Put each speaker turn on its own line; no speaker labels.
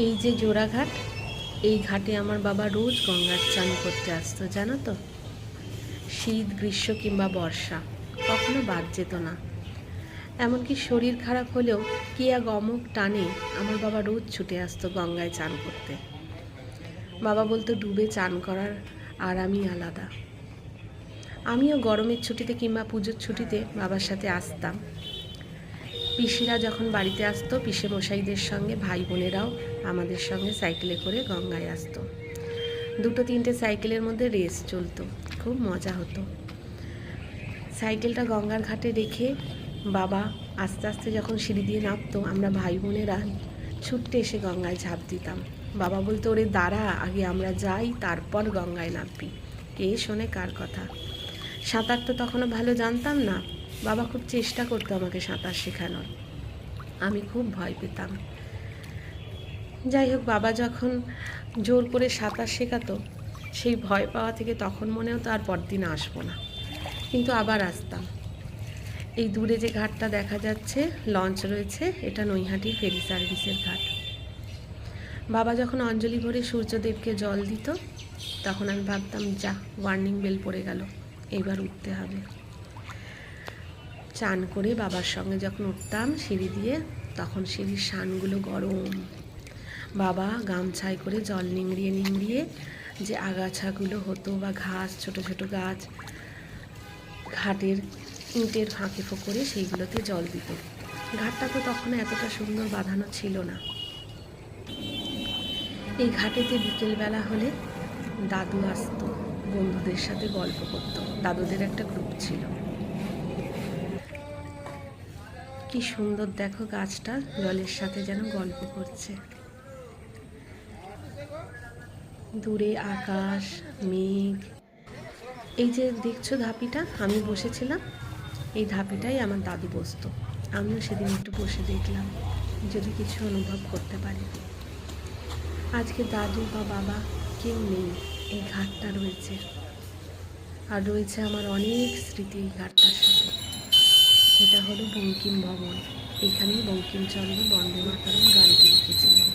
এই যে জোড়াঘাট, এই ঘাটে আমার বাবা রোজ গঙ্গার চান করতে আসতো, জানো তো। শীত, গ্রীষ্ম কিংবা বর্ষা কখনো বাদ যেত না। এমনকি শরীর খারাপ হলেও কি এক অমুক টানে আমার বাবা রোজ ছুটে আসতো গঙ্গায় চান করতে। বাবা বলতো ডুবে চান করার আরামই আলাদা। আমিও গরমের ছুটিতে কিংবা পুজোর ছুটিতে বাবার সাথে আসতাম। পিসিরা যখন বাড়িতে আসতো, পিসে মশাইদের সঙ্গে ভাই বোনেরাও আমাদের সঙ্গে সাইকেলে করে গঙ্গায় আসতো। 2-3টে সাইকেলের মধ্যে রেস চলতো, খুব মজা হতো। সাইকেলটা গঙ্গার ঘাটে রেখে বাবা আস্তে আস্তে যখন সিঁড়ি দিয়ে নামতো, আমরা ভাই বোনেরা ছুটতে এসে গঙ্গায় ঝাঁপ দিতাম। বাবা বলতো, ওরে দাঁড়া, আগে আমরা যাই, তারপর গঙ্গায় নামবি। কে শোনে কার কথা। সাঁতার তো তখনও ভালো জানতাম না। বাবা খুব চেষ্টা করতো আমাকে সাঁতার শেখানোর, আমি খুব ভয় পেতাম। যাই হোক, বাবা যখন জোর করে সাঁতার শেখাতো, সেই ভয় পাওয়া থেকে তখন মনে হতো আর পরদিন আসবো না, কিন্তু আবার আসতাম। এই দূরে যে ঘাটটা দেখা যাচ্ছে, লঞ্চ রয়েছে, এটা নৈহাটির ফেরি সার্ভিসের ঘাট। বাবা যখন অঞ্জলি ভরে সূর্যদেবকে জল দিত, তখন আমি ভাবতাম, যা, ওয়ার্নিং বেল পড়ে গেল, এইবার উঠতে হবে। চান করে বাবার সঙ্গে যখন উঠতাম সিঁড়ি দিয়ে, তখন সিঁড়ির শানগুলো গরম। বাবা গামছায় করে জল নিংড়িয়ে নিংড়িয়ে যে আগাছাগুলো হতো বা ঘাস, ছোট ছোট গাছ, ঘাটের ইঁটের ফাঁকে ফোকরে সেইগুলোতে জল দিত। ঘাটটা তো তখন এতটা সুন্দর বাঁধানো ছিল না। এই ঘাটেতে বিকেলবেলা হলে দাদু আসতো, বন্ধুদের সাথে গল্প করতো। দাদুদের একটা গ্রুপ ছিল। কি সুন্দর দেখো, গাছটা জলের সাথে যেন গল্প করছে। দূরে আকাশ, মেঘ। এই যে দেখছো ধাপিটা, আমি বসেছিলাম, এই ধাপিটাই আমার দাদু বসতো। আমিও সেদিন একটু বসে দেখলাম, যদি কিছু অনুভব করতে পারি। আজকে দাদু বা বাবা কেউ নেই, এই ঘাটটা রয়েছে। আর রয়েছে আমার অনেক স্মৃতি এই ঘাটটার সাথে। এটা হলো বঙ্কিম ভবন। এখানেই বঙ্কিমচন্দ্র বন্দে মাতরম গানটি লিখেছিলেন।